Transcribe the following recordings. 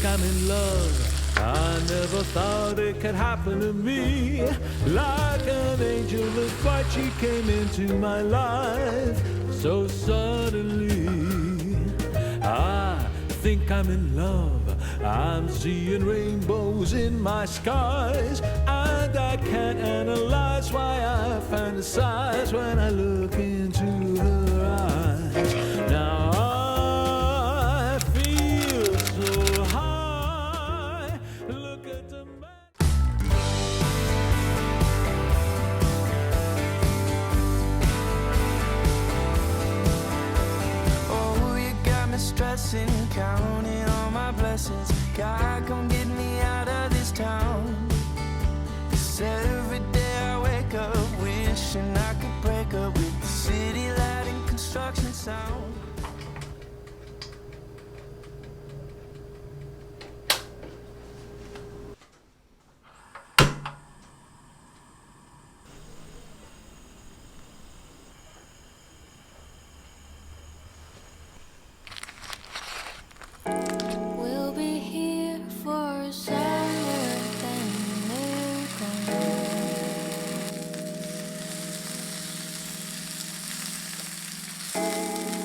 think I'm in love. I never thought it could happen to me. Like an angel of light, she came into my life so suddenly. I think I'm in love. I'm seeing rainbows in my skies, and I can't analyze why I fantasize when I look into her eyes. Now I feel so high. Look at the man. Oh, you got me stressing, counting all my blessings. God, come get me out of this town. 'Cause every day I wake up wishing I could break up with the city light and construction sound. We'll be here for summer, then we'll come.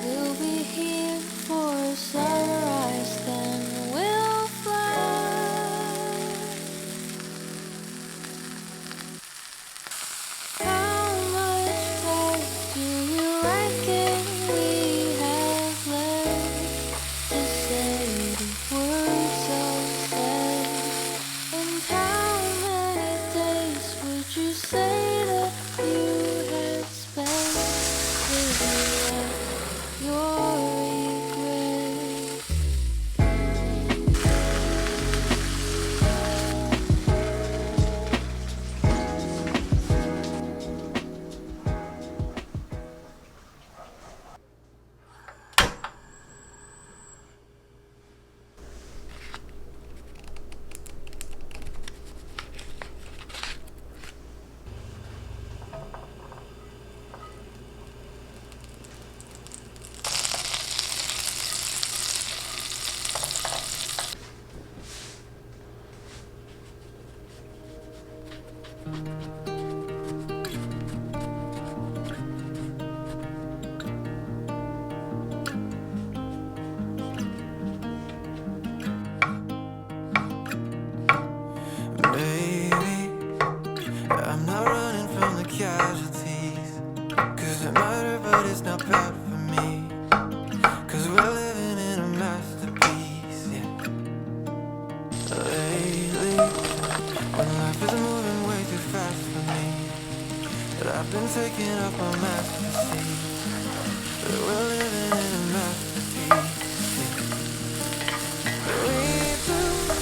We'll be here for sunrise, then we'll fly. How much time do you reckon we have left to say the words unsaid? And how many days would you say that you had spent living out your regrets? Baby, I'm not running from the casualties. 'Cause it matters, but it's not bad for me. 'Cause we're living in a masterpiece, yeah. Lately, when life is moving way too fast for me, but I've been taking up my masterpiece. But we're living in a masterpiece, yeah. We do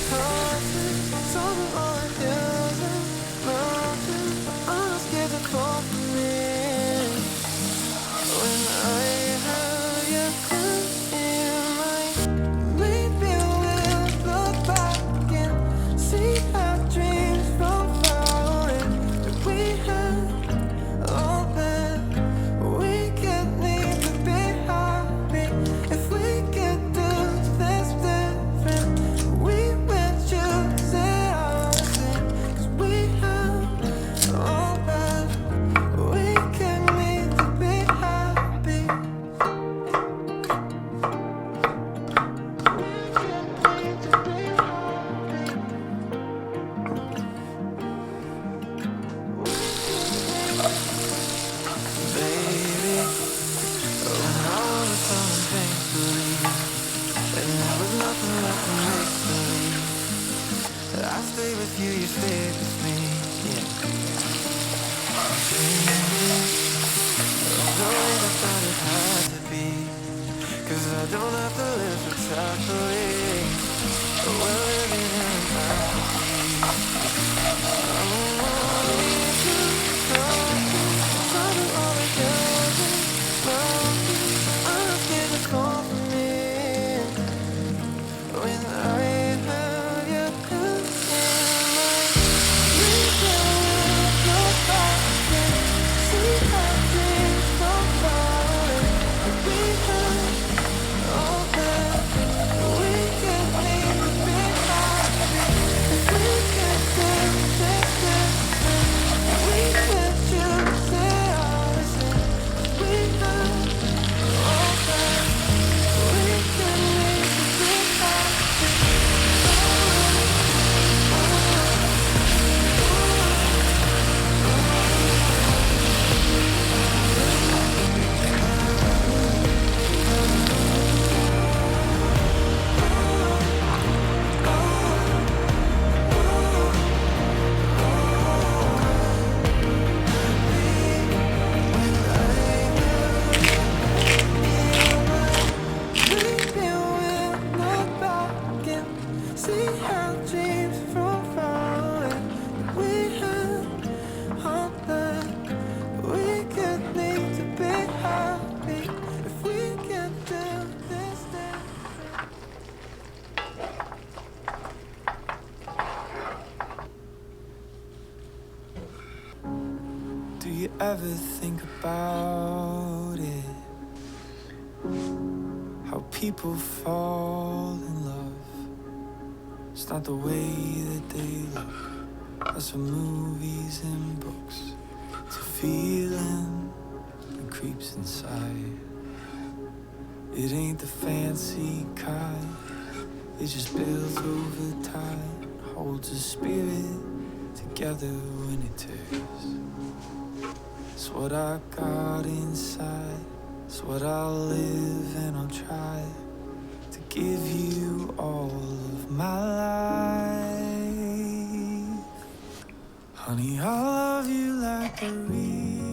horses, some of all the hills and mountains. I'm not scared to fall from it. When I have you in mind, maybe we'll look back and see our dreams from far away. That we had all that we can need to be happy. If we could do this different, we would choose it all the same. 'Cause we have all that we can need to be happy. Baby, when I was telling things to leave, and there was nothing left to make believe. I stayed with you, you stayed with me, yeah. Changing the way I thought it had to be. 'Cause I don't have to live for tackling. We're living in a masterpiece. We can leave the you ever think about it? How people fall in love. It's not the way that they look. That's from movies and books. It's a feeling that creeps inside. It ain't the fancy kind. It just builds over time. Holds a spirit together when it tears. It's what I got inside. It's what I'll live and I'll try to give you all of my life. Honey, I'll love you like a reason.